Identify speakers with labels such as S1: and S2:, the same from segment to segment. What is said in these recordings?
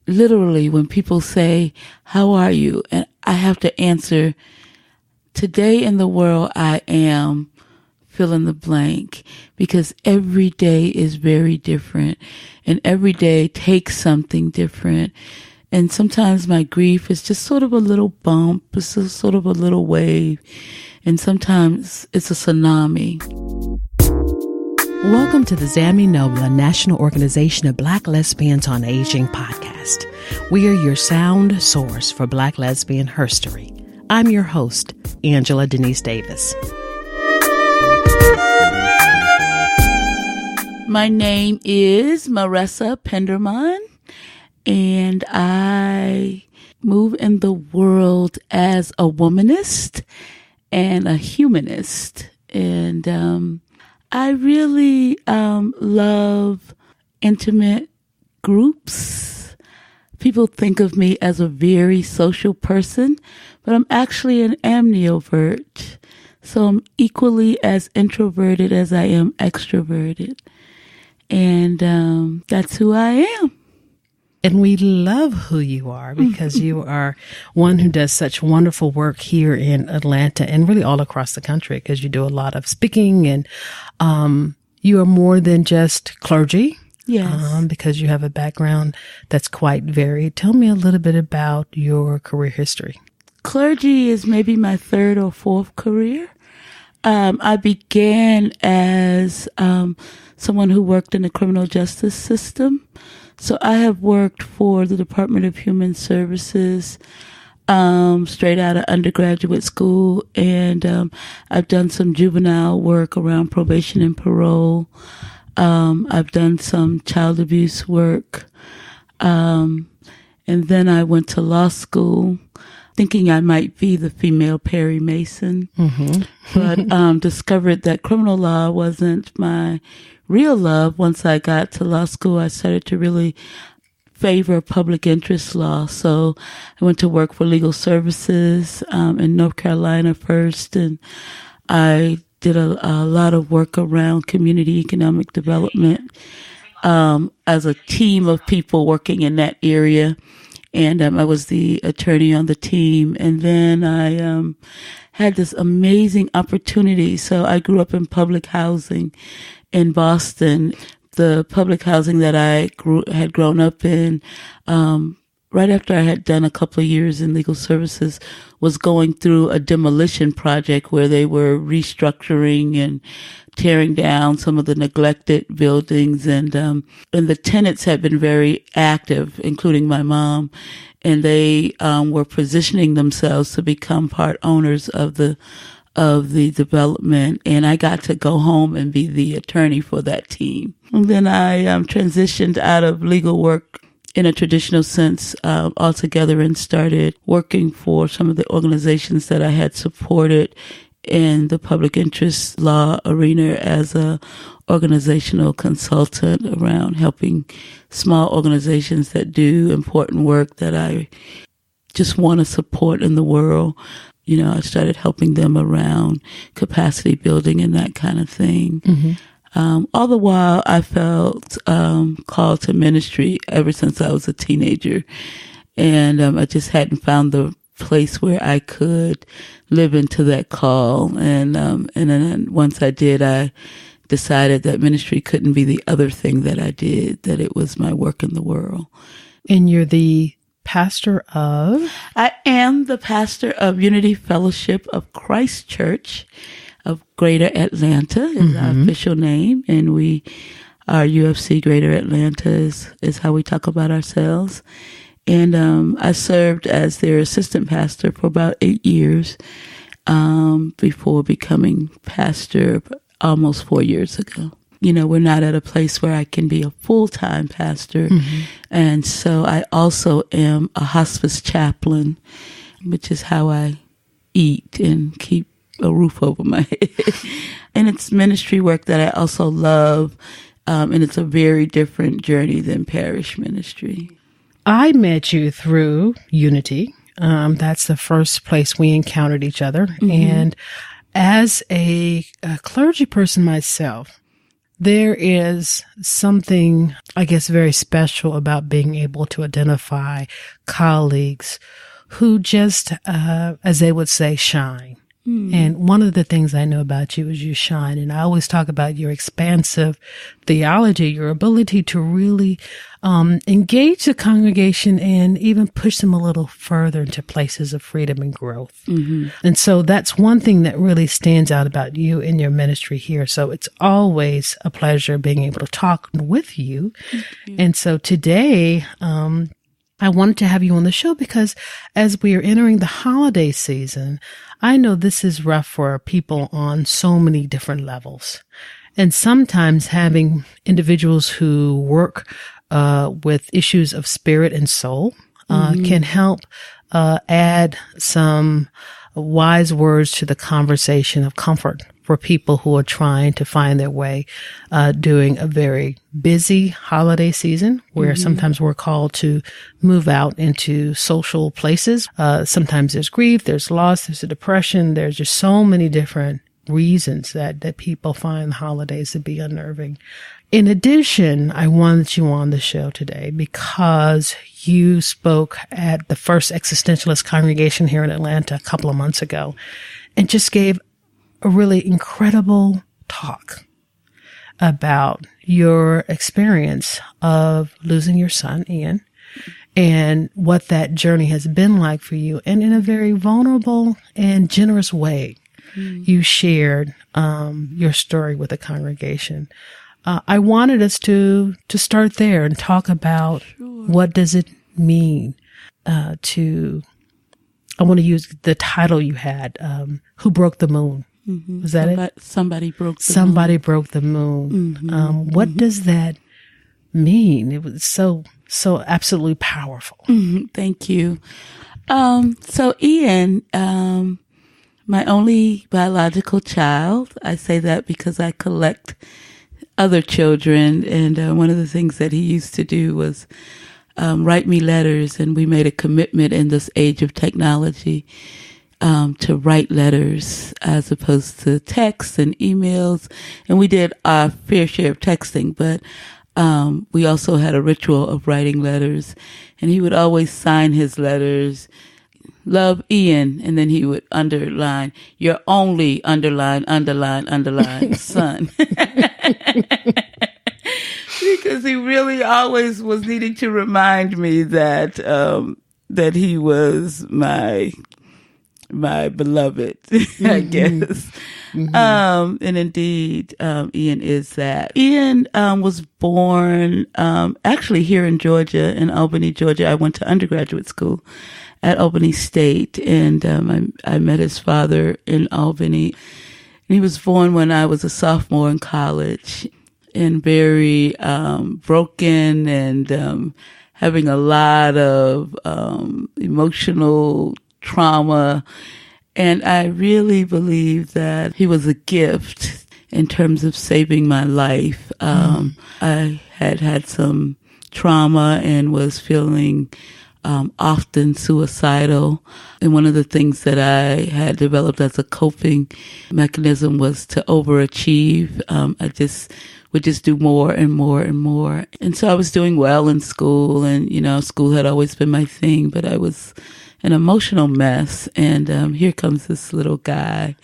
S1: literally, when people say, "How are you?" and I have to answer, "Today in the world, I am," fill in the blank, because every day is very different and every day takes something different. And sometimes my grief is just sort of a little bump, it's just sort of a little wave, and sometimes it's a tsunami.
S2: Welcome to the Zami Nobla National Organization of Black Lesbians on Aging podcast. We are your sound source for Black lesbian herstory. I'm your host, Angela Denise Davis.
S1: My name is Maressa Pendermon, and I move in the world as a womanist and a humanist. And I really love intimate groups. People think of me as a very social person, but I'm actually an amnivert. So I'm equally as introverted as I am extroverted. And that's who I am.
S2: And we love who you are because you are one who does such wonderful work here in Atlanta and really all across the country, because you do a lot of speaking and you are more than just clergy.
S1: Yes.
S2: Because you have a background that's quite varied. Tell me a little bit about your career history.
S1: Clergy is maybe my third or fourth career. I began as someone who worked in the criminal justice system. So I have worked for the Department of Human Services straight out of undergraduate school, and I've done some juvenile work around probation and parole. I've done some child abuse work, and then I went to law school thinking I might be the female Perry Mason, but discovered that criminal law wasn't my real love. Once I got to law school, I started to really favor public interest law. So I went to work for legal services in North Carolina first, and I did a lot of work around community economic development as a team of people working in that area. And I was the attorney on the team. And then I had this amazing opportunity. So I grew up in public housing in Boston. The public housing that I had grown up in, right after I had done a couple of years in legal services, was going through a demolition project where they were restructuring and tearing down some of the neglected buildings, and the tenants had been very active, including my mom, and they were positioning themselves to become part owners of the development, and I got to go home and be the attorney for that team. And then I transitioned out of legal work in a traditional sense altogether and started working for some of the organizations that I had supported in the public interest law arena as a organizational consultant around helping small organizations that do important work that I just want to support in the world. You know, I started helping them around capacity building and that kind of thing. All the while, I felt called to ministry ever since I was a teenager. And I just hadn't found the place where I could live into that call. And then once I did, I decided that ministry couldn't be the other thing that I did, that it was my work in the world.
S2: And you're the pastor of?
S1: I am the pastor of Unity Fellowship of Christ Church of Greater Atlanta is our official name. And our UFC Greater Atlanta is how we talk about ourselves. And I served as their assistant pastor for about 8 years before becoming pastor almost 4 years ago. You know, we're not at a place where I can be a full-time pastor. And so I also am a hospice chaplain, which is how I eat and keep a roof over my head. And it's ministry work that I also love. And it's a very different journey than parish ministry.
S2: I met you through Unity. That's the first place we encountered each other. And as a clergy person myself, there is something, I guess, very special about being able to identify colleagues who just, as they would say, shine. And one of the things I know about you is you shine. And I always talk about your expansive theology, your ability to really engage the congregation and even push them a little further into places of freedom and growth. And so that's one thing that really stands out about you in your ministry here. So it's always a pleasure being able to talk with you. And so today, I wanted to have you on the show because as we are entering the holiday season, I know this is rough for people on so many different levels. And sometimes having individuals who work with issues of spirit and soul can help add some wise words to the conversation of comfort for people who are trying to find their way during a very busy holiday season where sometimes we're called to move out into social places. Sometimes there's grief, there's loss, there's a depression. There's just so many different reasons that people find the holidays to be unnerving. In addition, I wanted you on the show today because you spoke at the first existentialist congregation here in Atlanta a couple of months ago and just gave a really incredible talk about your experience of losing your son, Ian, and what that journey has been like for you. And in a very vulnerable and generous way, you shared your story with the congregation. I wanted us to start there and talk about what does it mean I want to use the title you had, Who Broke the Moon? Was that it?
S1: Somebody broke the
S2: moon. What does that mean? It was so absolutely powerful.
S1: Thank you. So Ian, my only biological child, I say that because I collect other children. And one of the things that he used to do was write me letters. And we made a commitment in this age of technology to write letters as opposed to texts and emails. And we did our fair share of texting, but we also had a ritual of writing letters. And he would always sign his letters, "Love, Ian," and then he would underline, "Your only underline son." Because he really always was needing to remind me that that he was my beloved, I guess. And indeed, Ian is that. Ian was born actually here in Georgia, in Albany, Georgia. I went to undergraduate school at Albany State, and I met his father in Albany. And he was born when I was a sophomore in college, and very broken and having a lot of emotional trauma. And I really believe that he was a gift in terms of saving my life. I had some trauma and was feeling often suicidal. And one of the things that I had developed as a coping mechanism was to overachieve. I would just do more and more and more. And so I was doing well in school, and, school had always been my thing, but I was an emotional mess. And here comes this little guy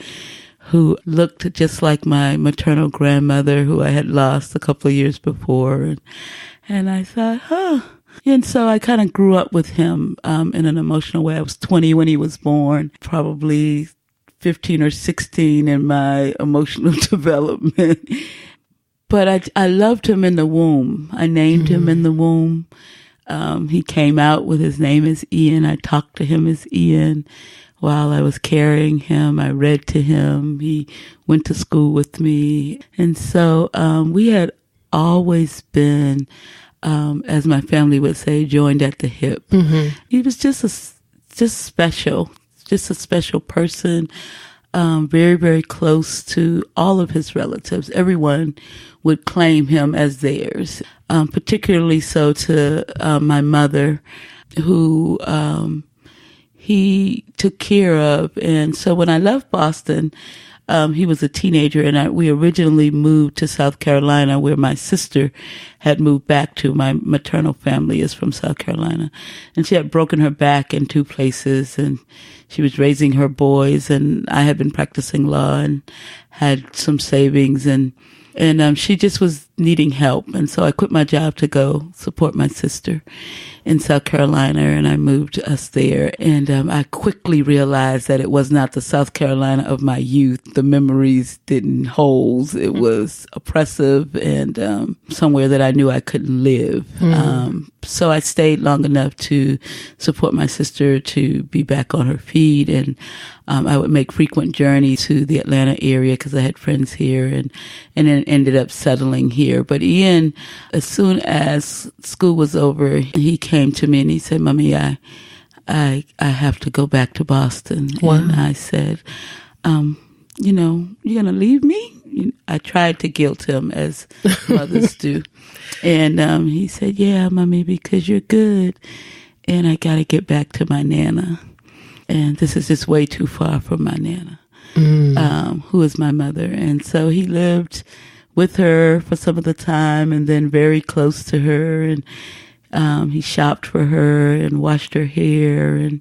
S1: who looked just like my maternal grandmother, who I had lost a couple of years before. And I thought, And so I kind of grew up with him in an emotional way. I was 20 when he was born, probably 15 or 16 in my emotional development. But I loved him in the womb. I named him in the womb. He came out with his name as Ian. I talked to him as Ian while I was carrying him. I read to him. He went to school with me. And so we had always been, as my family would say, joined at the hip. He was just a special person. Very, very close to all of his relatives. Everyone would claim him as theirs, particularly so to my mother, who he took care of. And so when I left Boston, he was a teenager, and we originally moved to South Carolina, where my sister had moved back to. My maternal family is from South Carolina, and she had broken her back in 2 places, and she was raising her boys, and I had been practicing law and had some savings, and she just was needing help. And so I quit my job to go support my sister in South Carolina, and I moved us there. And I quickly realized that it was not the South Carolina of my youth. The memories didn't hold. It was oppressive and somewhere that I knew I couldn't live. So I stayed long enough to support my sister to be back on her feet. And I would make frequent journeys to the Atlanta area because I had friends here, and then ended up settling here. But Ian, as soon as school was over, he came to me and he said, "Mommy, I have to go back to Boston."
S2: Wow.
S1: And I said, "You're going to leave me?" I tried to guilt him, as mothers do. And he said, "Yeah, Mommy, because you're good. And I got to get back to my Nana. And this is just way too far from my Nana, who is my mother." And so he lived with her for some of the time, and then very close to her. And he shopped for her and washed her hair and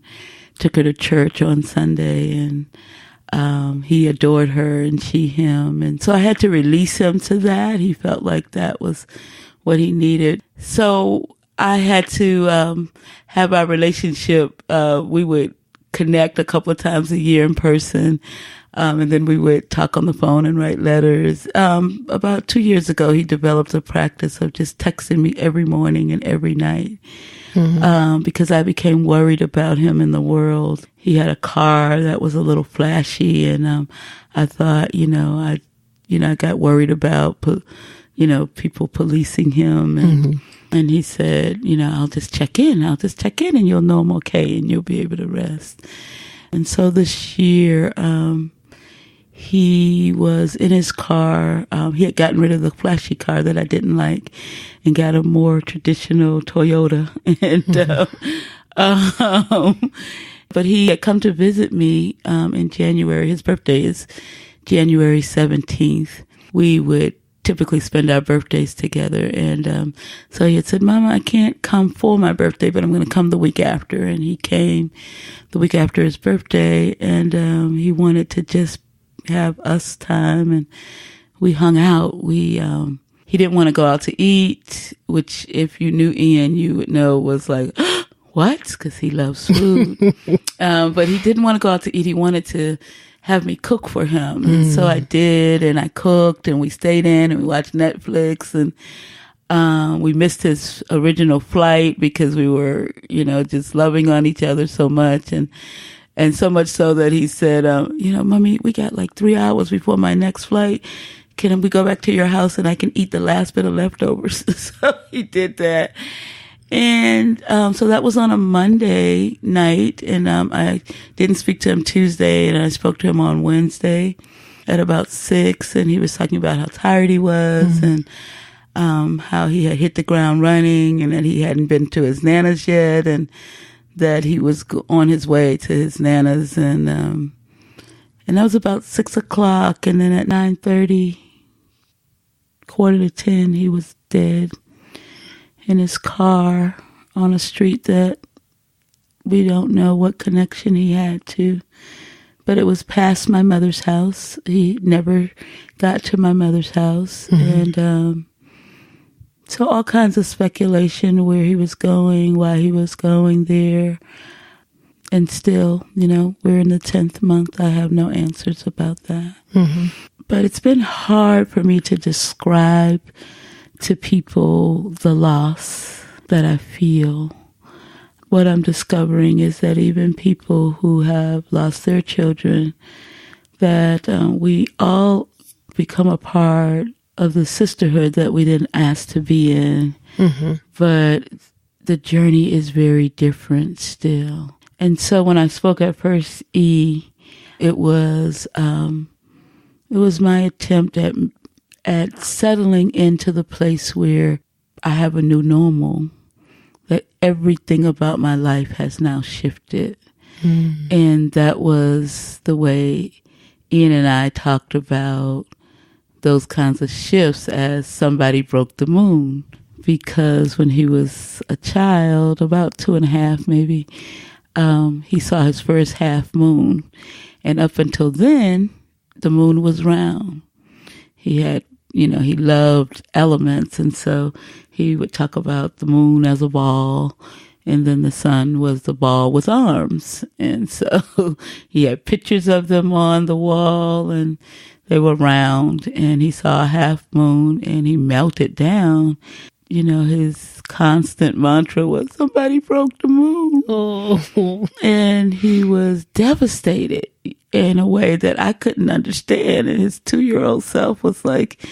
S1: took her to church on Sunday. And he adored her and she him. And so I had to release him to that. He felt like that was what he needed. So I had to have our relationship. We would connect a couple of times a year in person. And then we would talk on the phone and write letters. About 2 years ago, he developed a practice of just texting me every morning and every night. Because I became worried about him in the world. He had a car that was a little flashy, and I thought, I got worried about, people policing him. And he said, "I'll just check in, and you'll know I'm okay, and you'll be able to rest." And so this year, he was in his car. He had gotten rid of the flashy car that I didn't like and got a more traditional Toyota. But he had come to visit me in January. His birthday is January 17th. We would typically spend our birthdays together. And so he had said, "Mama, I can't come for my birthday, but I'm going to come the week after." And he came the week after his birthday, and he wanted to just have us time, and we hung out. He didn't want to go out to eat, which if you knew Ian, you would know was like, what? Because he loves food. But he didn't want to go out to eat. He wanted to have me cook for him. And so I did, and I cooked, and we stayed in, and we watched Netflix, and we missed his original flight because we were, just loving on each other so much. And so much so that he said, "Mommy, we got like 3 hours before my next flight. Can we go back to your house and I can eat the last bit of leftovers?" So he did that. And so that was on a Monday night. And I didn't speak to him Tuesday, and I spoke to him on Wednesday at about 6. And he was talking about how tired he was and how he had hit the ground running, and that he hadn't been to his Nana's yet, and that he was on his way to his Nana's. And that was about 6 o'clock. And then at 9:30, 9:45, he was dead in his car on a street that we don't know what connection he had to. But it was past my mother's house. He never got to my mother's house. And so all kinds of speculation where he was going, why he was going there. And still, we're in the 10th month. I have no answers about that. But it's been hard for me to describe to people the loss that I feel. What I'm discovering is that even people who have lost their children, that we all become a part of the sisterhood that we didn't ask to be in. But the journey is very different still. And so when I spoke at First E, it was my attempt at settling into the place where I have a new normal, that everything about my life has now shifted. And that was the way Ian and I talked about those kinds of shifts as somebody broke the moon, because when he was a child, about 2.5 maybe, he saw his first half moon. And up until then, the moon was round. He had, he loved elements. And so he would talk about the moon as a ball, and then the sun was the ball with arms. And so he had pictures of them on the wall, and they were round, and he saw a half moon, and he melted down. His constant mantra was, somebody broke the moon.
S2: Oh.
S1: And he was devastated in a way that I couldn't understand. And his 2-year-old self was like,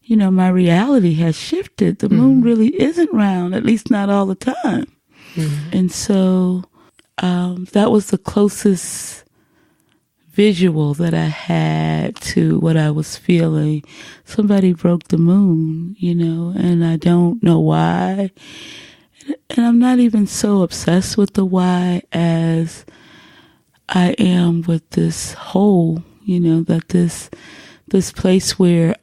S1: my reality has shifted. The moon really isn't round, at least not all the time. Mm-hmm. And so that was the closest visual that I had to what I was feeling. Somebody broke the moon, and I don't know why. And I'm not even so obsessed with the why as I am with this whole, that this place where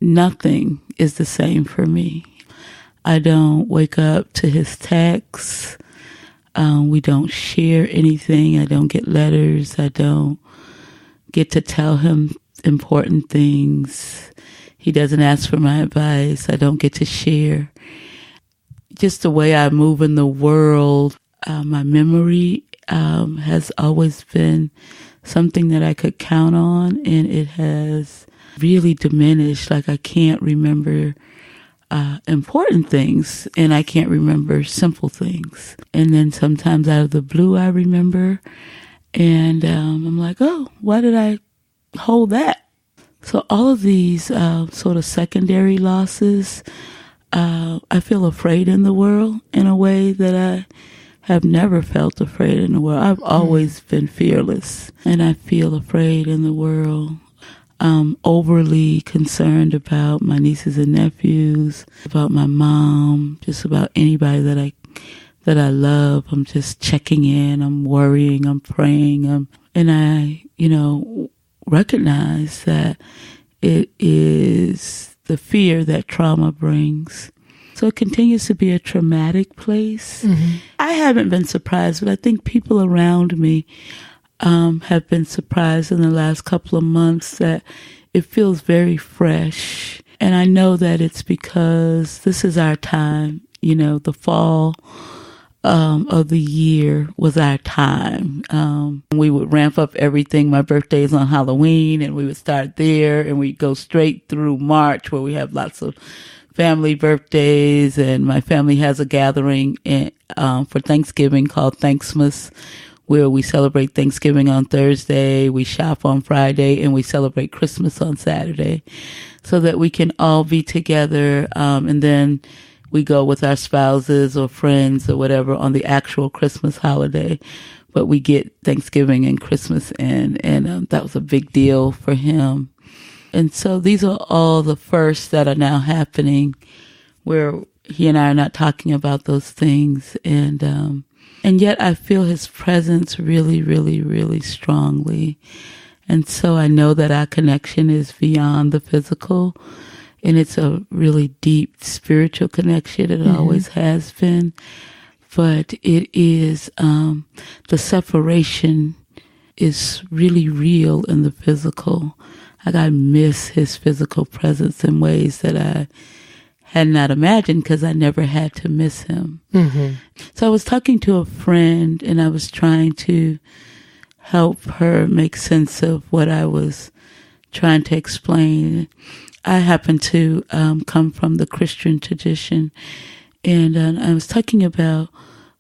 S1: nothing is the same for me. I don't wake up to his texts. We don't share anything. I don't get letters. I don't get to tell him important things. He doesn't ask for my advice. I don't get to share. Just the way I move in the world, my memory has always been something that I could count on, and it has really diminished. Like, I can't remember important things, and I can't remember simple things. And then sometimes out of the blue I remember, and I'm like, oh, why did I hold that? So all of these sort of secondary losses, I feel afraid in the world in a way that I have never felt afraid in the world. I've always been fearless, and I feel afraid in the world. I'm overly concerned about my nieces and nephews, about my mom, just about anybody that I love. I'm just checking in. I'm worrying. I'm praying. And I, recognize that it is the fear that trauma brings. So it continues to be a traumatic place. Mm-hmm. I haven't been surprised, but I think people around me have been surprised in the last couple of months that it feels very fresh. And I know that it's because this is our time. The fall of the year was our time. We would ramp up everything. My birthday is on Halloween, and we would start there, and we'd go straight through March, where we have lots of family birthdays, and my family has a gathering for Thanksgiving called Thanksmas, where we celebrate Thanksgiving on Thursday, we shop on Friday, and we celebrate Christmas on Saturday, so that we can all be together. And then we go with our spouses or friends or whatever on the actual Christmas holiday. But we get Thanksgiving and Christmas in, and that was a big deal for him. And so these are all the firsts that are now happening, where he and I are not talking about those things. And yet I feel his presence really, really, really strongly. And so I know that our connection is beyond the physical, and it's a really deep spiritual connection. It always has been. But it is, the separation is really real in the physical. Like, I miss his physical presence in ways that I had not imagined, because I never had to miss him. Mm-hmm. So I was talking to a friend, and I was trying to help her make sense of what I was trying to explain. I happen to come from the Christian tradition, and I was talking about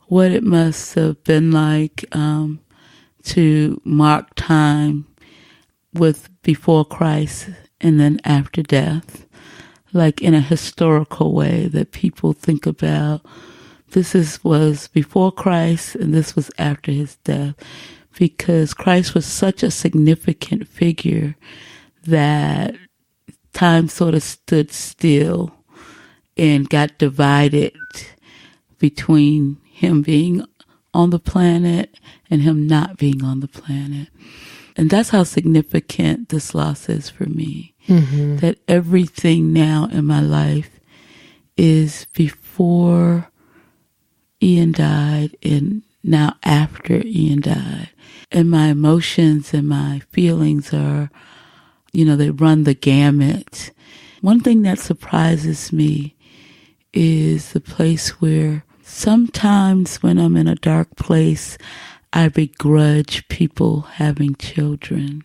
S1: what it must have been like to mark time with before Christ and then after death, like in a historical way, that people think about was before Christ and this was after his death, because Christ was such a significant figure that time sort of stood still and got divided between him being on the planet and him not being on the planet. And that's how significant this loss is for me.
S2: Mm-hmm.
S1: That everything now in my life is before Ian died and now after Ian died. And my emotions and my feelings are, they run the gamut. One thing that surprises me is the place where sometimes when I'm in a dark place, I begrudge people having children.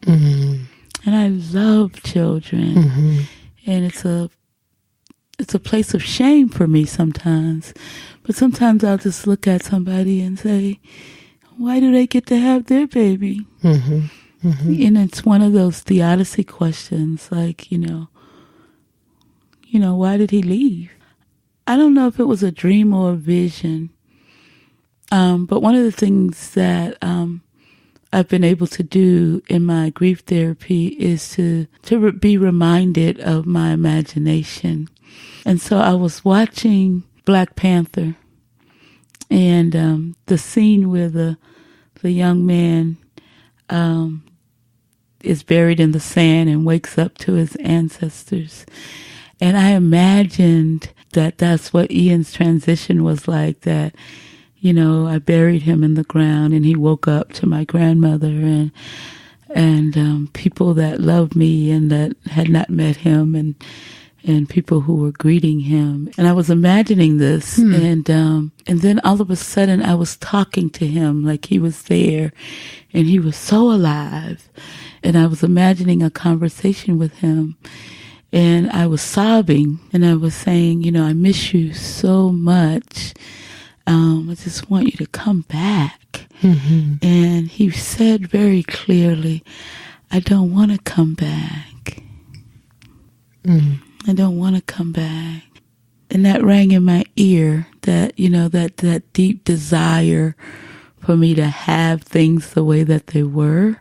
S2: Mm-hmm.
S1: And I love children.
S2: Mm-hmm.
S1: And it's a place of shame for me sometimes. But sometimes I'll just look at somebody and say, why do they get to have their baby?
S2: Mm-hmm. Mm-hmm.
S1: And it's one of those theodicy questions, like, why did he leave? I don't know if it was a dream or a vision. But one of the things that I've been able to do in my grief therapy is to be reminded of my imagination. And so I was watching Black Panther, and the scene where the young man is buried in the sand and wakes up to his ancestors. And I imagined that that's what Ian's transition was like, that I buried him in the ground and he woke up to my grandmother and people that loved me and that had not met him and people who were greeting him. And I was imagining this and then all of a sudden I was talking to him like he was there and he was so alive. And I was imagining a conversation with him. And I was sobbing and I was saying, I miss you so much. I just want you to come back.
S2: Mm-hmm.
S1: And he said very clearly, I don't want to come back.
S2: Mm-hmm.
S1: I don't want to come back. And that rang in my ear, that, that deep desire for me to have things the way that they were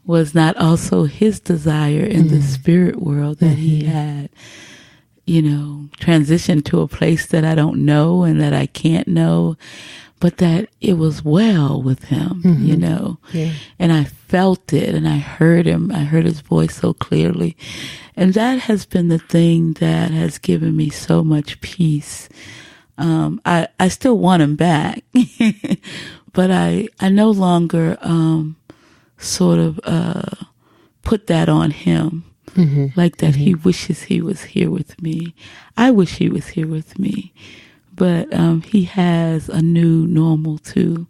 S1: was not also his desire in the spirit world, that he had, transitioned to a place that I don't know and that I can't know, but that it was well with him,
S2: Yeah.
S1: And I felt it and I heard him. I heard his voice so clearly. And that has been the thing that has given me so much peace. I still want him back, but I no longer, sort of put that on him, like that he wishes he was here with me. I wish he was here with me, but he has a new normal too,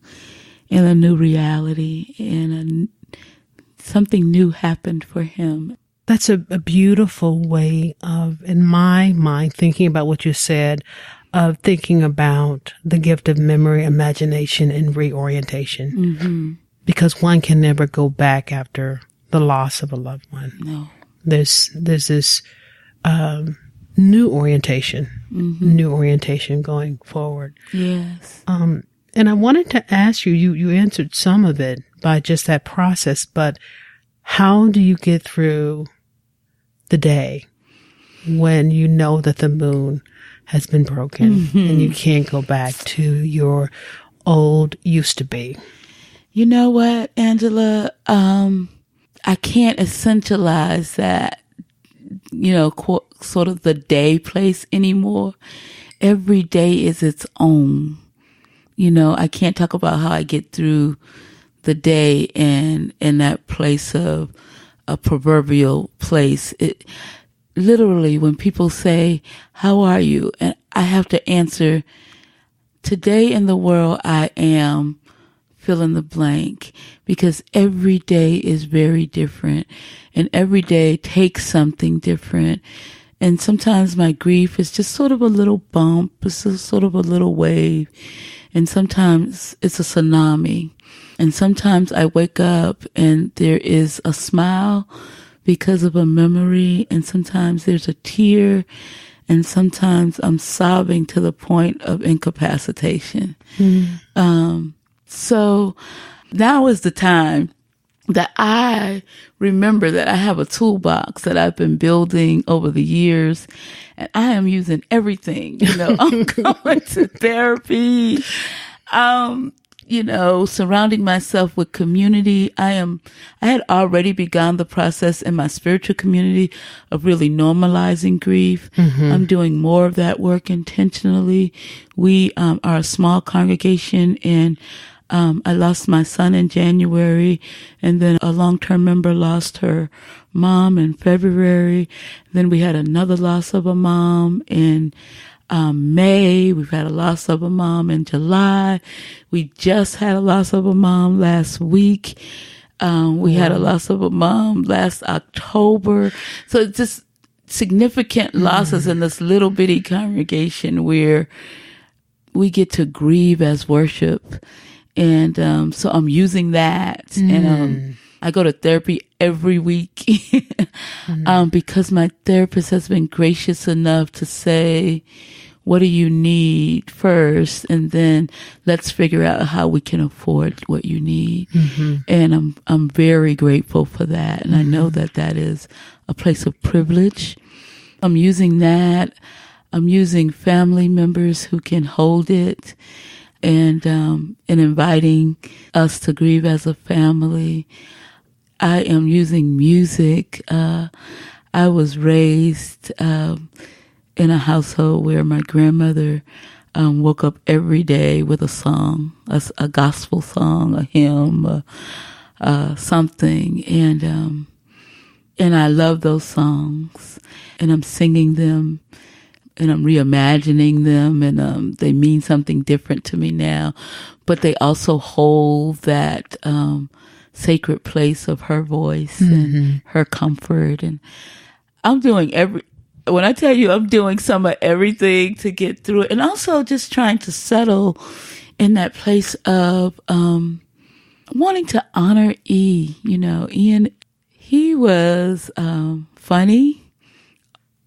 S1: and a new reality, and something new happened for him.
S2: That's a beautiful way of, in my mind, thinking about what you said, of thinking about the gift of memory, imagination, and reorientation.
S1: Mm-hmm.
S2: Because one can never go back after the loss of a loved one.
S1: No.
S2: There's this new orientation going forward.
S1: Yes.
S2: And I wanted to ask you answered some of it by just that process, but how do you get through the day when you know that the moon has been broken and you can't go back to your old used to be?
S1: You know what, Angela? I can't essentialize that, sort of the day place anymore. Every day is its own. I can't talk about how I get through the day in that place of a proverbial place. It literally, when people say, how are you? And I have to answer, today in the world, I am fill in the blank, because every day is very different and every day takes something different. And sometimes my grief is just sort of a little bump. It's just sort of a little wave. And sometimes it's a tsunami. And sometimes I wake up and there is a smile because of a memory. And sometimes there's a tear. And sometimes I'm sobbing to the point of incapacitation. So now is the time that I remember that I have a toolbox that I've been building over the years, and I am using everything. I'm going to therapy. surrounding myself with community. I had already begun the process in my spiritual community of really normalizing grief. I'm doing more of that work intentionally. We are a small congregation, and I lost my son in January, and then a long-term member lost her mom in February. Then we had another loss of a mom in May. We've had a loss of a mom in July. We just had a loss of a mom last week. We had a loss of a mom last October. So it's just significant losses in this little bitty congregation where we get to grieve as worship. And so I'm using that. And I go to therapy every week because my therapist has been gracious enough to say, what do you need first? And then let's figure out how we can afford what you need. And I'm very grateful for that. And I know that that is a place of privilege. I'm using that. I'm using family members who can hold it, and inviting us to grieve as a family. I am using music. I was raised in a household where my grandmother woke up every day with a song, a gospel song, a hymn, something, and I love those songs, and I'm singing them, and I'm reimagining them, and they mean something different to me now, but they also hold that sacred place of her voice and her comfort. And I'm doing when I tell you I'm doing some of everything to get through it, and also just trying to settle in that place of wanting to honor E. Ian, he was funny,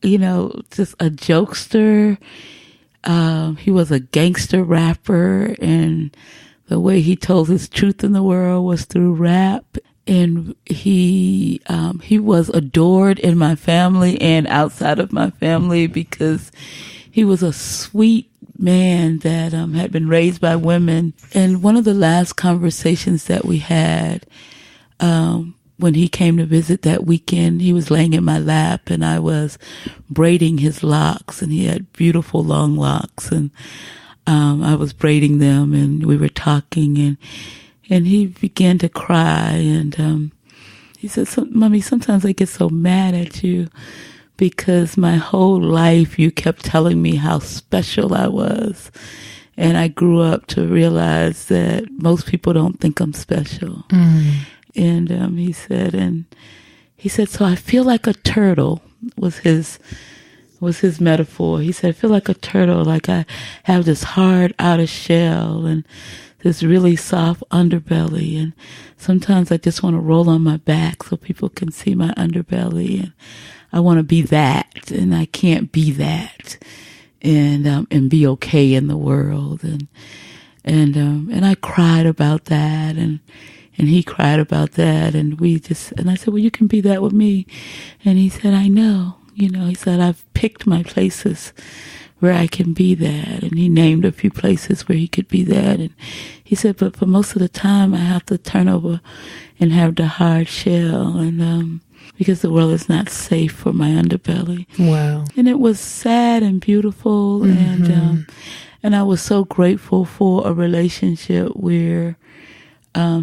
S1: just a jokester. He was a gangster rapper, and the way he told his truth in the world was through rap. And he was adored in my family and outside of my family because he was a sweet man that had been raised by women. And one of the last conversations that we had, when he came to visit that weekend, he was laying in my lap and I was braiding his locks, and he had beautiful long locks, and I was braiding them, and we were talking, and he began to cry, and he said, "Mommy, sometimes I get so mad at you because my whole life you kept telling me how special I was, and I grew up to realize that most people don't think I'm special." And he said, "So I feel like a turtle," was his metaphor. He said, "I feel like a turtle, like I have this hard outer shell and this really soft underbelly, and sometimes I just want to roll on my back so people can see my underbelly, and I want to be that, and I can't be that, and be okay in the world." And I cried about that, and he cried about that, and I said, "Well, you can be that with me." And he said, "I know." He said, "I've picked my places where I can be that." And he named a few places where he could be that. And he said, "But for most of the time, I have to turn over and have the hard shell, and because the world is not safe for my underbelly."
S2: Wow.
S1: And it was sad and beautiful, and I was so grateful for a relationship where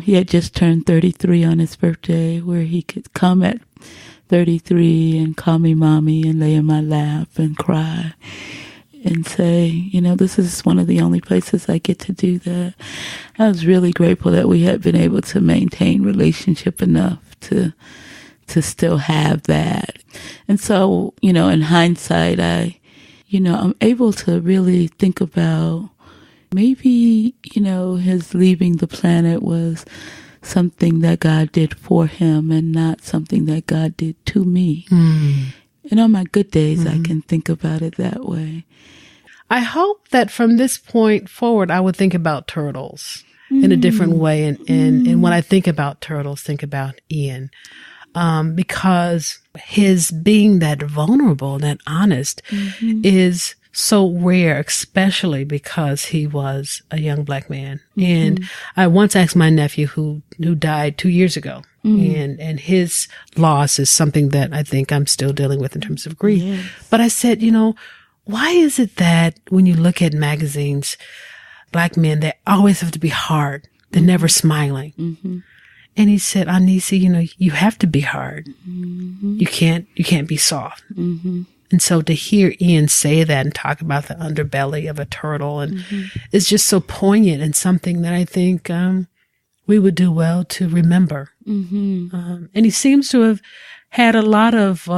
S1: he had just turned 33 on his birthday, where he could come at 33 and call me mommy and lay in my lap and cry and say, this is one of the only places I get to do that. I was really grateful that we had been able to maintain relationship enough to still have that. And so, in hindsight, I'm able to really think about maybe, his leaving the planet was something that God did for him and not something that God did to me. And on my good days, I can think about it that way.
S2: I hope that from this point forward, I would think about turtles in a different way. And when I think about turtles, think about Ian. Because his being that vulnerable, that honest is so rare, especially because he was a young Black man. And I once asked my nephew who died 2 years ago, and his loss is something that I think I'm still dealing with in terms of grief.
S1: Yes.
S2: But I said, why is it that when you look at magazines, Black men, they always have to be hard. They're never smiling. And he said, Anisi, you have to be hard. You can't be soft. And so to hear Ian say that and talk about the underbelly of a turtle and it's just so poignant and something that I think we would do well to remember. And he seems to have had a lot of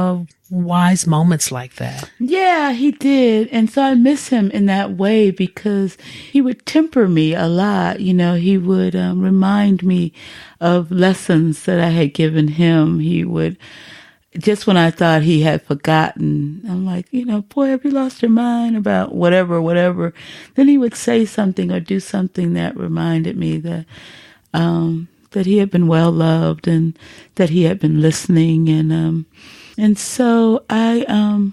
S2: wise moments like that.
S1: Yeah, he did. And so I miss him in that way because he would temper me a lot. He would remind me of lessons that I had given him. He would, just when I thought he had forgotten, I'm like, boy, have you lost your mind about whatever. Then he would say something or do something that reminded me that he had been well loved and that he had been listening. And so I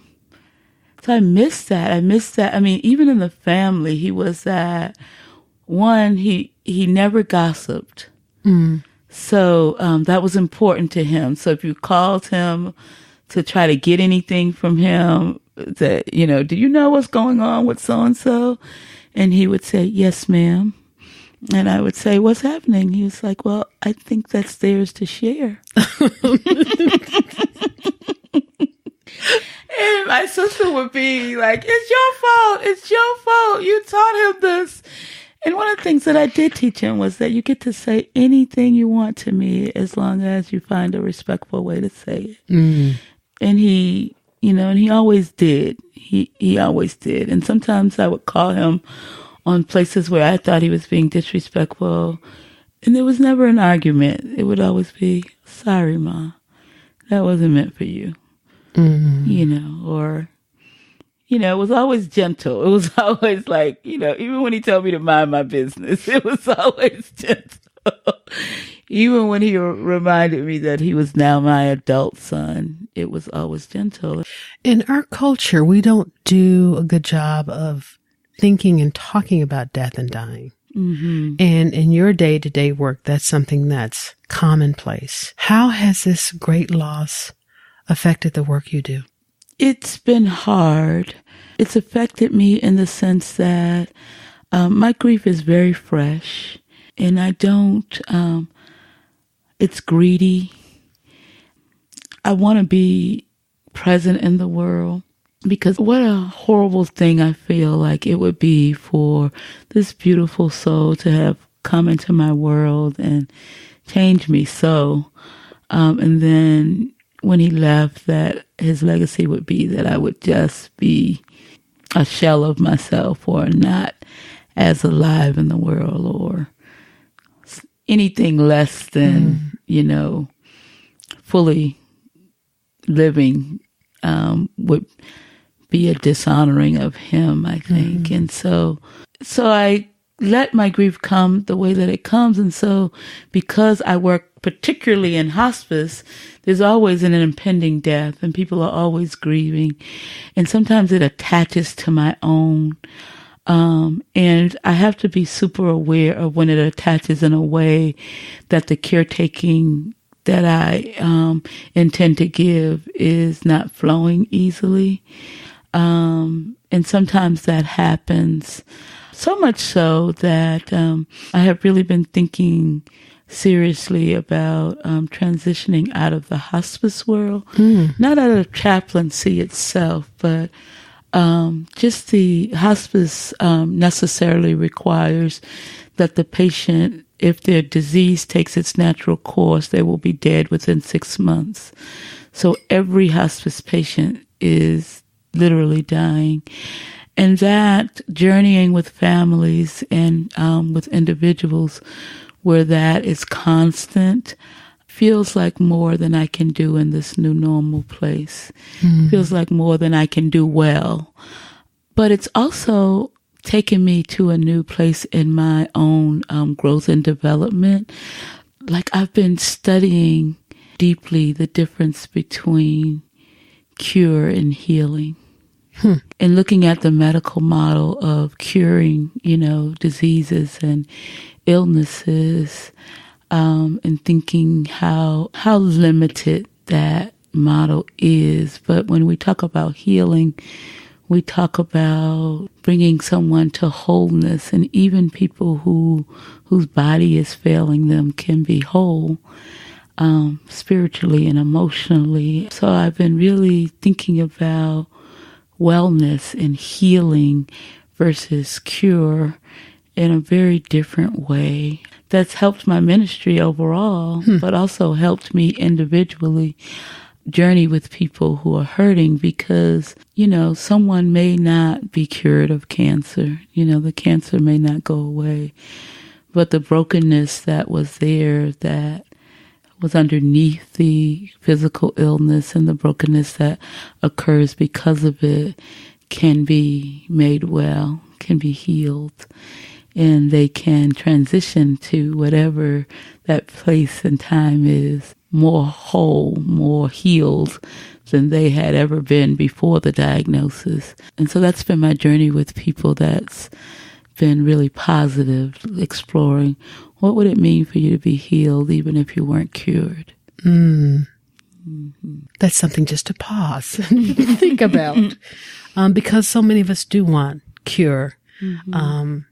S1: miss that. I miss that. I mean, even in the family, he was that one, he never gossiped. So that was important to him. So if you called him to try to get anything from him, that, do you know what's going on with so-and-so? And he would say, yes, ma'am. And I would say, what's happening? He was like, well, I think that's theirs to share. And my sister would be like, it's your fault. You taught him this. And one of the things that I did teach him was that you get to say anything you want to me as long as you find a respectful way to say it. And he, and he always did. He always did. And sometimes I would call him on places where I thought he was being disrespectful. And there was never an argument. It would always be, sorry, Ma, that wasn't meant for you. Or, it was always gentle. It was always like, even when he told me to mind my business, it was always gentle. Even when he reminded me that he was now my adult son, it was always gentle.
S2: In our culture, we don't do a good job of thinking and talking about death and dying. And in your day-to-day work, that's something that's commonplace. How has this great loss affected the work you do?
S1: It's been hard. It's affected me in the sense that my grief is very fresh, and I don't, it's greedy. I want to be present in the world, because what a horrible thing I feel like it would be for this beautiful soul to have come into my world and changed me so. And then when he left, that his legacy would be that I would just be a shell of myself, or not as alive in the world, or anything less than, fully living, would be a dishonoring of him, I think. And so I let my grief come the way that it comes. And so because I work particularly in hospice, there's always an impending death and people are always grieving. And sometimes it attaches to my own. And I have to be super aware of when it attaches in a way that the caretaking that I intend to give is not flowing easily. And sometimes that happens, so much so that I have really been thinking seriously about transitioning out of the hospice world, not out of chaplaincy itself, but just the hospice necessarily requires that the patient, if their disease takes its natural course, they will be dead within 6 months. So every hospice patient is literally dying. And that journeying with families and with individuals where that is constant feels like more than I can do in this new normal place. Feels like more than I can do well. But it's also taken me to a new place in my own growth and development. Like I've been studying deeply the difference between cure and healing. And looking at the medical model of curing, diseases and illnesses, and thinking how limited that model is. But when we talk about healing, we talk about bringing someone to wholeness, and even people whose body is failing them can be whole, spiritually and emotionally. So I've been really thinking about wellness and healing versus cure in a very different way. That's helped my ministry overall, but also helped me individually journey with people who are hurting, because, someone may not be cured of cancer. The cancer may not go away, but the brokenness that was there, that was underneath the physical illness, and the brokenness that occurs because of it, can be made well, can be healed, and they can transition to whatever that place and time is, more whole, more healed than they had ever been before the diagnosis. And so that's been my journey with people. That's been really positive, exploring what would it mean for you to be healed even if you weren't cured.
S2: That's something just to pause and think about, because so many of us do want cure, and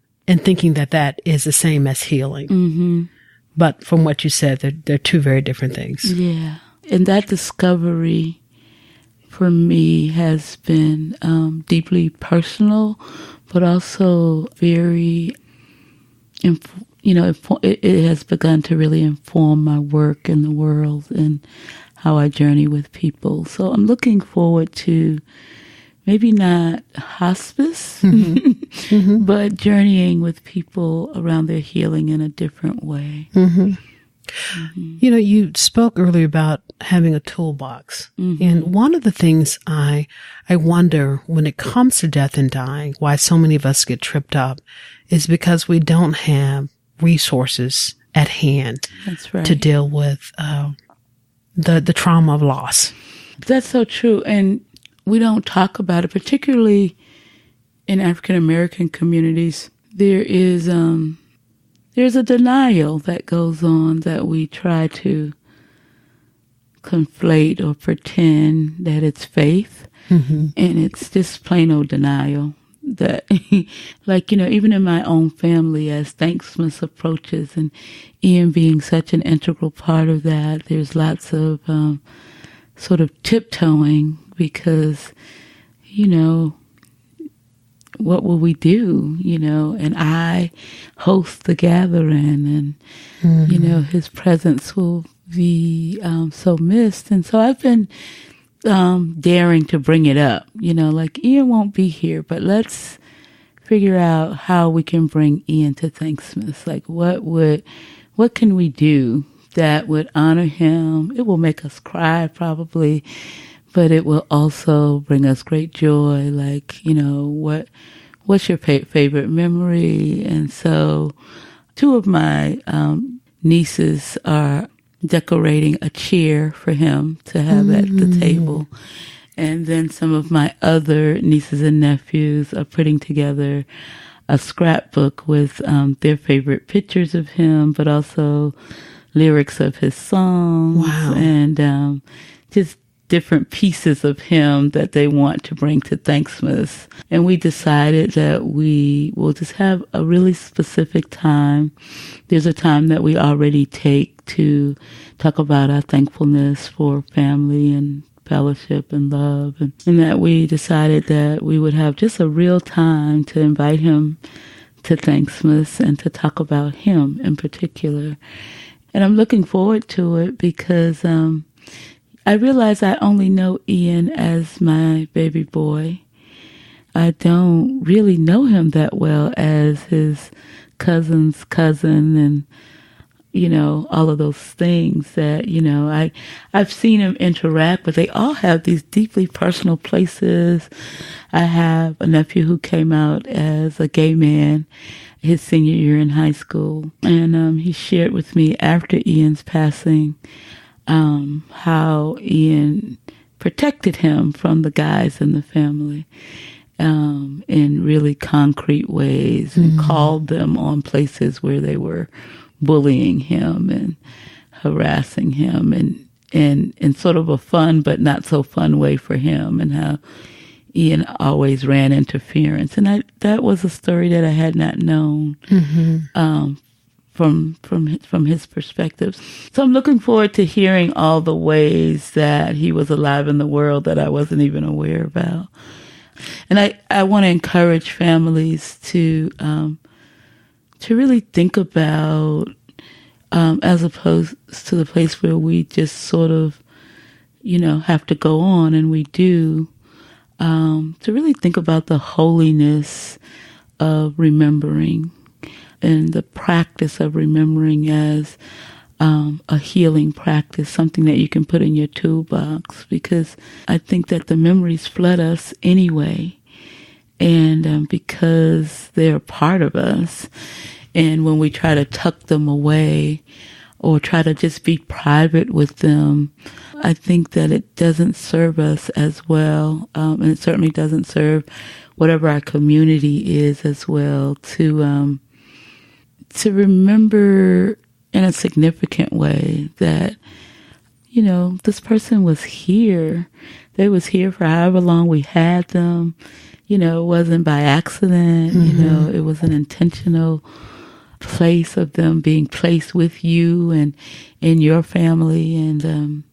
S2: thinking that is the same as healing. But from what you said, they're two very different things.
S1: Yeah. And that discovery for me has been deeply personal, but also very, it has begun to really inform my work in the world and how I journey with people. So I'm looking forward to maybe not hospice, but journeying with people around their healing in a different way.
S2: You spoke earlier about having a toolbox. And one of the things I wonder when it comes to death and dying, why so many of us get tripped up, is because we don't have resources at hand.
S1: That's right.
S2: To deal with the trauma of loss.
S1: That's so true. And we don't talk about it, particularly in African American communities. There is there's a denial that goes on that we try to conflate or pretend that it's faith, and it's just plain old denial. That, even in my own family, as Thanksmas approaches, and Ian being such an integral part of that, there's lots of sort of tiptoeing, because, what will we do, and I host the gathering, and, his presence will be so missed. And so I've been daring to bring it up, Ian won't be here, but let's figure out how we can bring Ian to Thanksmas. What can we do that would honor him? It will make us cry probably, but it will also bring us great joy. What's your favorite memory? And so 2 of my nieces are decorating a chair for him to have at the table. And then some of my other nieces and nephews are putting together a scrapbook with their favorite pictures of him, but also lyrics of his songs.
S2: Wow.
S1: And just different pieces of him that they want to bring to Thanksmas. And we decided that we will just have a really specific time. There's a time that we already take to talk about our thankfulness for family and fellowship and love, and that we decided that we would have just a real time to invite him to Thanksmas and to talk about him in particular. And I'm looking forward to it because I realize I only know Ian as my baby boy. I don't really know him that well as his cousin's cousin, and all of those things that, I've seen him interact, but they all have these deeply personal places. I have a nephew who came out as a gay man his senior year in high school. And he shared with me after Ian's passing how Ian protected him from the guys in the family in really concrete ways, and called them on places where they were bullying him and harassing him, and in sort of a fun but not so fun way for him, and how Ian always ran interference. And that was a story that I had not known from his perspective. So I'm looking forward to hearing all the ways that he was alive in the world that I wasn't even aware about. And I want to encourage families to really think about, as opposed to the place where we just sort of, have to go on, and we do, to really think about the holiness of remembering and the practice of remembering as a healing practice, something that you can put in your toolbox, because I think that the memories flood us anyway, and because they're a part of us. And when we try to tuck them away or try to just be private with them, I think that it doesn't serve us as well, and it certainly doesn't serve whatever our community is as well, to remember in a significant way that, this person was here. They was here for however long we had them. It wasn't by accident. It was an intentional place of them being placed with you and in your family. And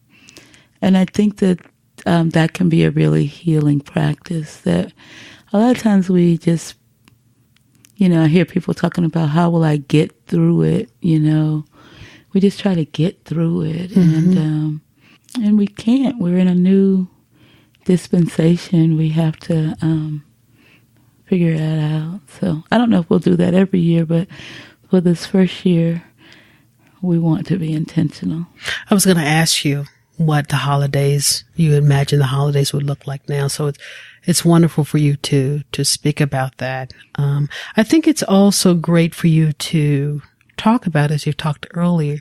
S1: I think that that can be a really healing practice, that a lot of times we just, I hear people talking about, how will I get through it? We just try to get through it. And we can't. We're in a new dispensation. We have to figure that out. So I don't know if we'll do that every year, but for this first year, we want to be intentional.
S2: I was going to ask you what the holidays, you imagine the holidays would look like now. So it's wonderful for you to speak about that. I think it's also great for you to talk about, as you talked earlier,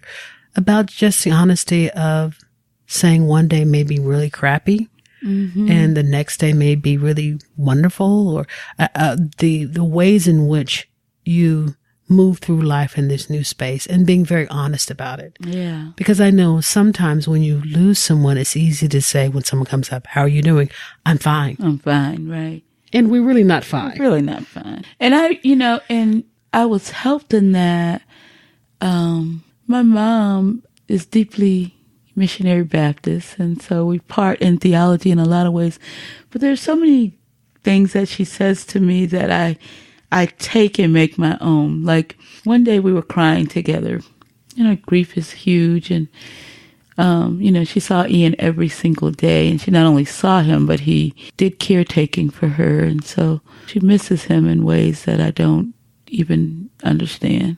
S2: about just the honesty of saying one day may be really crappy, and the next day may be really wonderful, or the ways in which you move through life in this new space, and being very honest about it.
S1: Yeah.
S2: Because I know sometimes when you lose someone, it's easy to say when someone comes up, "How are you doing?" "I'm fine."
S1: I'm fine, right.
S2: And we're really not fine.
S1: We're really not fine. And I was helped in that. My mom is deeply missionary Baptist, and so we part in theology in a lot of ways. But there's so many things that she says to me that I take and make my own. Like one day we were crying together. Grief is huge, and she saw Ian every single day, and she not only saw him, but he did caretaking for her, and so she misses him in ways that I don't even understand.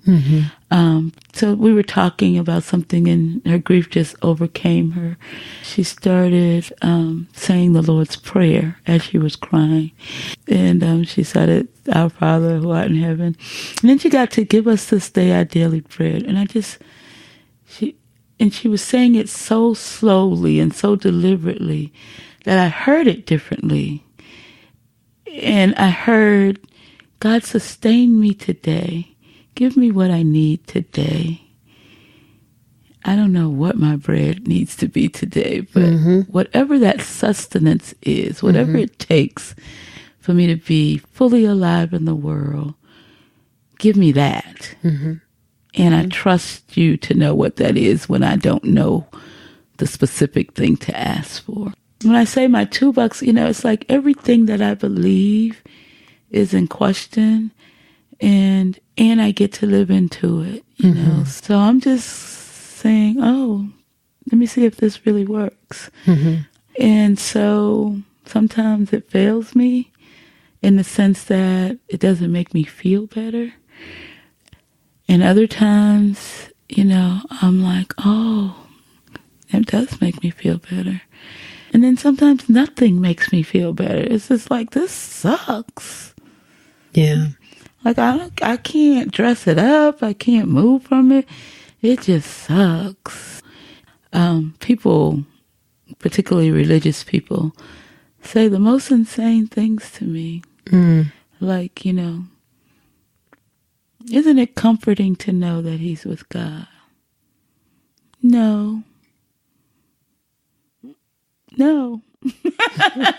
S1: So we were talking about something, and her grief just overcame her. She started saying the Lord's Prayer as she was crying, and she said it, "Our Father who art in heaven," and then she got to give us this day our daily bread, and she was saying it so slowly and so deliberately that I heard it differently, and I heard, "God, sustain me today. Give me what I need today. I don't know what my bread needs to be today, but whatever that sustenance is, whatever it takes for me to be fully alive in the world, give me that." And I trust you to know what that is when I don't know the specific thing to ask for. When I say my toolbox, it's like everything that I believe is in question, and I get to live into it, So I'm just saying, let me see if this really works. And so sometimes it fails me in the sense that it doesn't make me feel better. And other times, I'm like, it does make me feel better. And then sometimes nothing makes me feel better. It's just like, this sucks.
S2: Yeah.
S1: Like, I can't dress it up. I can't move from it. It just sucks. People particularly religious people, say the most insane things to me. Like, isn't it comforting to know that he's with God? No.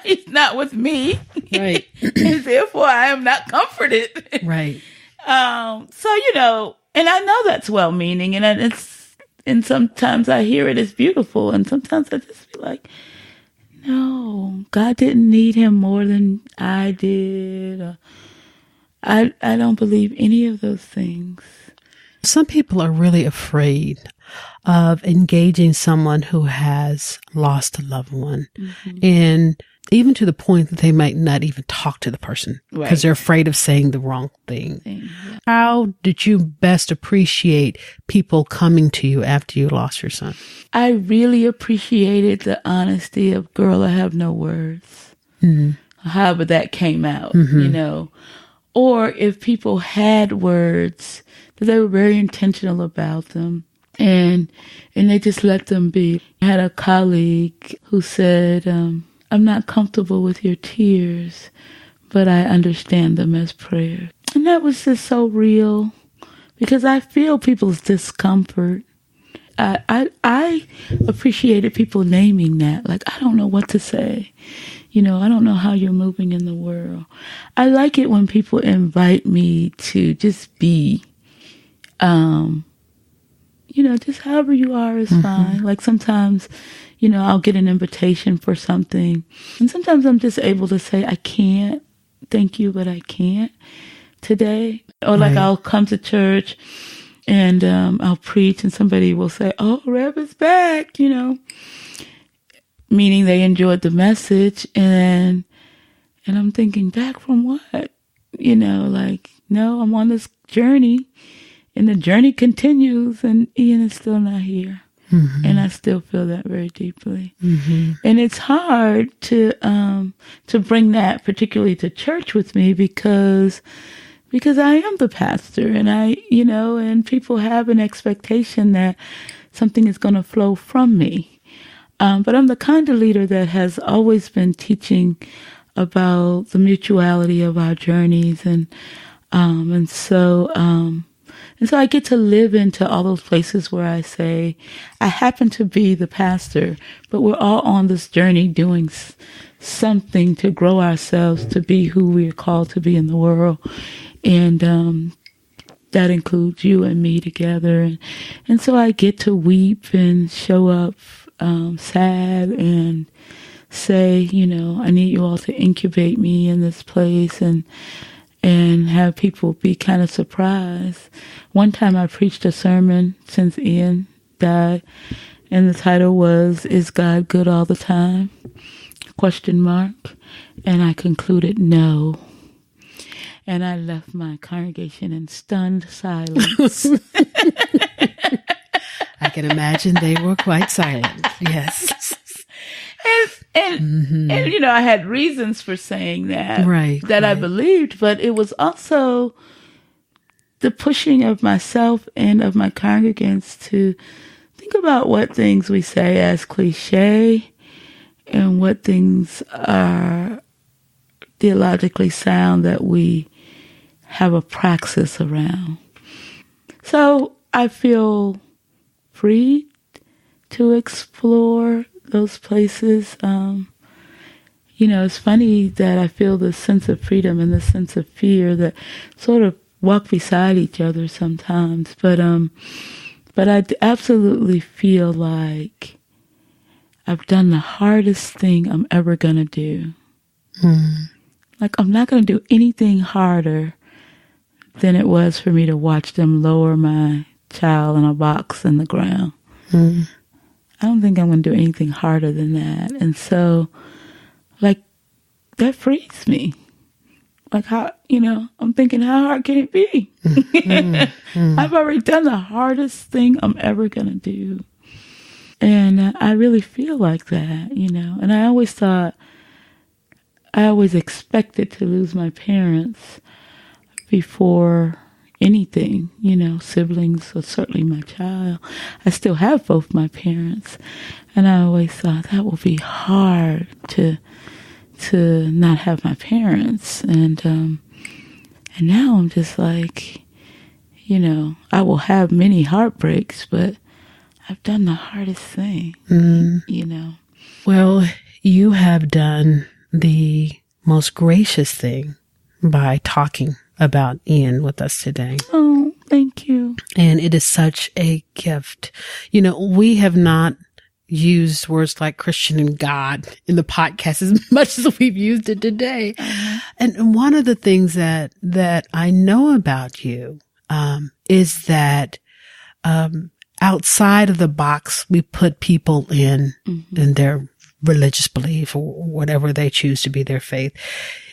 S1: He's not with me.
S2: Right.
S1: And therefore I am not comforted.
S2: Right.
S1: So, and I know that's well-meaning, and sometimes I hear it as beautiful, and sometimes I just be like, no, God didn't need him more than I did. I don't believe any of those things.
S2: Some people are really afraid of engaging someone who has lost a loved one. And even to the point that they might not even talk to the person because they're afraid of saying the wrong thing.
S1: Yeah.
S2: How did you best appreciate people coming to you after you lost your son?
S1: I really appreciated the honesty of, girl, I have no words. However that came out, Or if people had words, that they were very intentional about them. And they just let them be. I had a colleague who said, I'm not comfortable with your tears, but I understand them as prayer. And that was just so real because I feel people's discomfort. I appreciated people naming that. Like, I don't know what to say. I don't know how you're moving in the world. I like it when people invite me to just be, just however you are is fine. Like sometimes, I'll get an invitation for something. And sometimes I'm just able to say, I can't, thank you, but I can't today. Or like I'll come to church and I'll preach and somebody will say, oh, Rev is back, meaning they enjoyed the message. And I'm thinking, back from what? No, I'm on this journey. And the journey continues, and Ian is still not here. And I still feel that very deeply. And it's hard to bring that particularly to church with me because I am the pastor, and and people have an expectation that something is going to flow from me. But I'm the kind of leader that has always been teaching about the mutuality of our journeys, and so I get to live into all those places where I say, I happen to be the pastor, but we're all on this journey doing something to grow ourselves to be who we are called to be in the world. And that includes you and me together. And so I get to weep and show up sad and say, I need you all to incubate me in this place and have people be kind of surprised. One time I preached a sermon since Ian died, and the title was, Is God Good All the Time? ? And I concluded, no. And I left my congregation in stunned silence.
S2: I can imagine they were quite silent. Yes.
S1: And I had reasons for saying that, I believed, but it was also the pushing of myself and of my congregants to think about what things we say as cliche and what things are theologically sound that we have a praxis around. So I feel free to explore those places. It's funny that I feel this sense of freedom and this sense of fear that sort of walk beside each other sometimes. But I absolutely feel like I've done the hardest thing I'm ever going to do. Like, I'm not going to do anything harder than it was for me to watch them lower my child in a box in the ground. I don't think I'm going to do anything harder than that. And so, like, that frees me. Like, how, I'm thinking, how hard can it be? I've already done the hardest thing I'm ever going to do. And I really feel like that, And I always expected to lose my parents before, anything, siblings, or certainly my child. I still have both my parents. And I always thought that would be hard to not have my parents. And now I'm just like, I will have many heartbreaks, but I've done the hardest thing,
S2: Well, you have done the most gracious thing by talking about Ian with us today.
S1: Oh, thank you.
S2: And it is such a gift. We have not used words like Christian and God in the podcast as much as we've used it today. And one of the things that I know about you, is that, outside of the box we put people in their religious belief or whatever they choose to be their faith,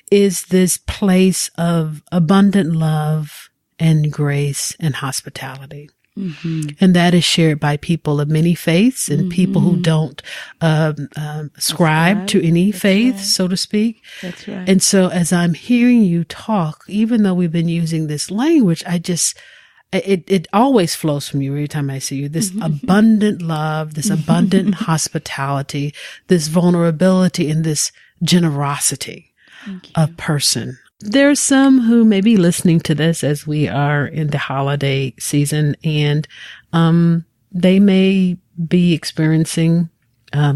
S2: is this place of abundant love and grace and hospitality. And that is shared by people of many faiths and people who don't ascribe to any faith, so to speak.
S1: That's right.
S2: And so as I'm hearing you talk, even though we've been using this language, it always flows from you every time I see you. This abundant love, this abundant hospitality, this vulnerability, and this generosity of person. There's some who may be listening to this as we are in the holiday season, and they may be experiencing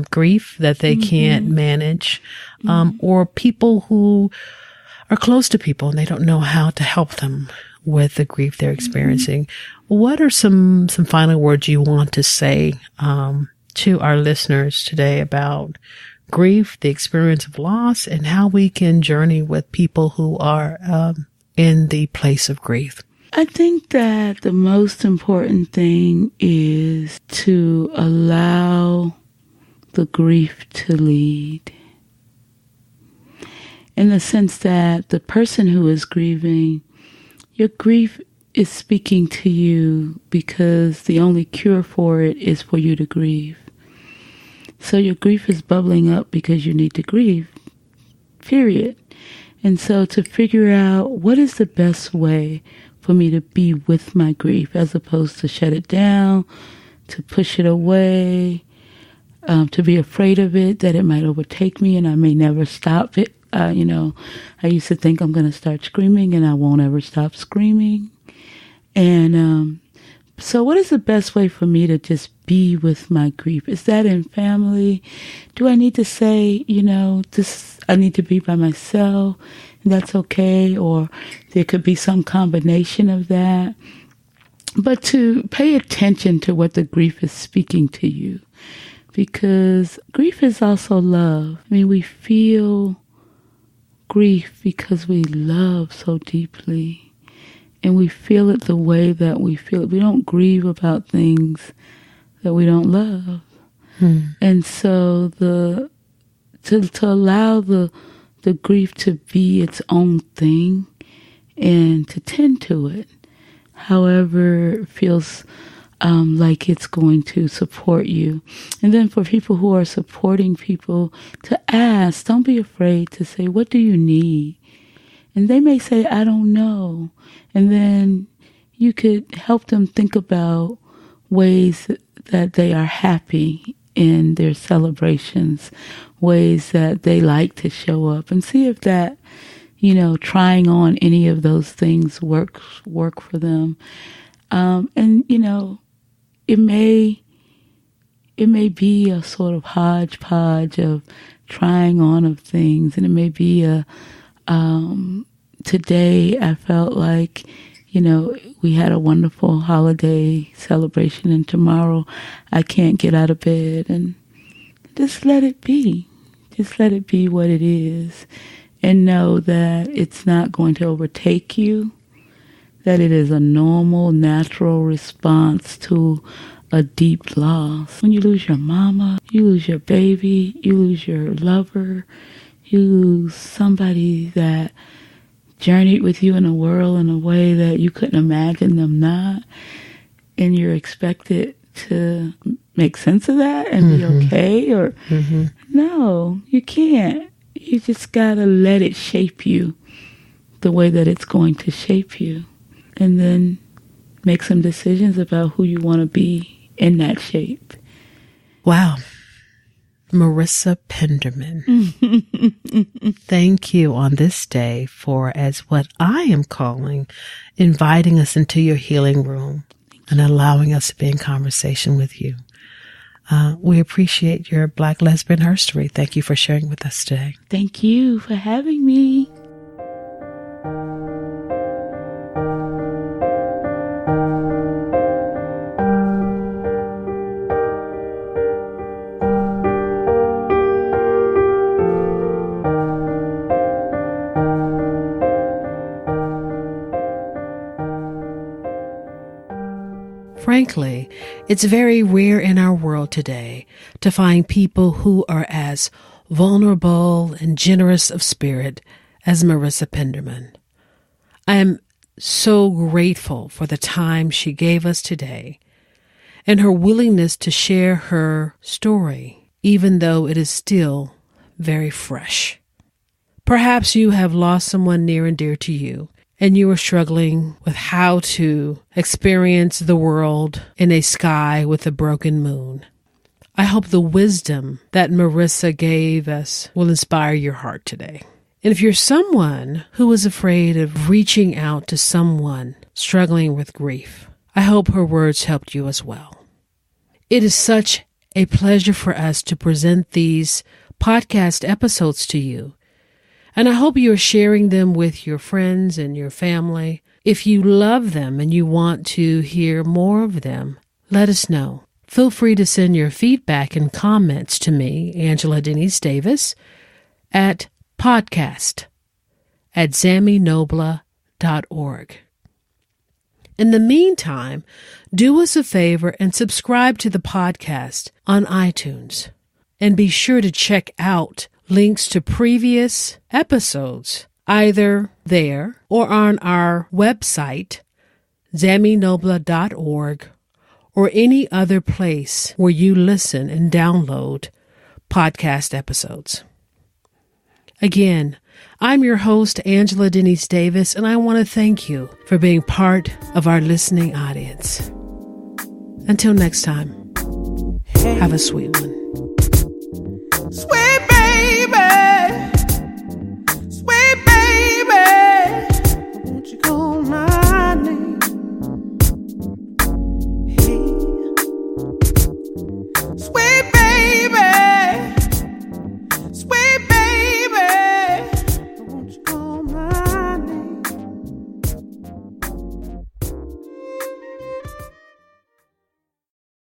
S2: grief that they can't manage, or people who are close to people and they don't know how to help them with the grief they're experiencing. What are some final words you want to say to our listeners today about grief, the experience of loss, and how we can journey with people who are in the place of grief?
S1: I think that the most important thing is to allow the grief to lead. In the sense that the person who is grieving, your grief is speaking to you because the only cure for it is for you to grieve. So your grief is bubbling up because you need to grieve, period. And so to figure out what is the best way for me to be with my grief, as opposed to shut it down, to push it away, to be afraid of it, that it might overtake me and I may never stop it. I used to think I'm going to start screaming and I won't ever stop screaming. And so what is the best way for me to just be with my grief? Is that in family? Do I need to say, I need to be by myself, and that's okay? Or there could be some combination of that. But to pay attention to what the grief is speaking to you, because grief is also love. I mean, we feel grief because we love so deeply. And we feel it the way that we feel it. We don't grieve about things that we don't love. And so to allow the grief to be its own thing and to tend to it, however it feels like it's going to support you. And then for people who are supporting people, to ask, don't be afraid to say, what do you need? And they may say, I don't know. And then you could help them think about ways that they are happy in their celebrations, ways that they like to show up, and see if that, trying on any of those things work for them. And, it may be a sort of hodgepodge of trying on of things, and it may be today I felt like, we had a wonderful holiday celebration, and tomorrow I can't get out of bed, and just let it be. Just let it be what it is, and know that it's not going to overtake you, that it is a normal, natural response to a deep loss. When you lose your mama, you lose your baby, you lose your lover, you lose somebody that journeyed with you in the world in a way that you couldn't imagine them not, and you're expected to make sense of that and be okay, or no, you can't. You just gotta let it shape you the way that it's going to shape you. and then make some decisions about who you want to be in that shape.
S2: Wow. Maressa Pendermon, thank you on this day for, as what I am calling, inviting us into your healing room and allowing us to be in conversation with you. We appreciate your Black lesbian history. Thank you for sharing with us today.
S1: Thank you for having me.
S2: Frankly, it's very rare in our world today to find people who are as vulnerable and generous of spirit as Maressa Pendermon. I am so grateful for the time she gave us today and her willingness to share her story, even though it is still very fresh. Perhaps you have lost someone near and dear to you, and you are struggling with how to experience the world in a sky with a broken moon. I hope the wisdom that Maressa gave us will inspire your heart today. And if you're someone who is afraid of reaching out to someone struggling with grief, I hope her words helped you as well. It is such a pleasure for us to present these podcast episodes to you. And I hope you're sharing them with your friends and your family. If you love them and you want to hear more of them, let us know. Feel free to send your feedback and comments to me, Angela Denise Davis, at podcast@zaminobla.org. In the meantime, do us a favor and subscribe to the podcast on iTunes. And be sure to check out links to previous episodes, either there or on our website, zaminobla.org, or any other place where you listen and download podcast episodes. Again, I'm your host, Angela Denise Davis, and I want to thank you for being part of our listening audience. Until next time, have a sweet one.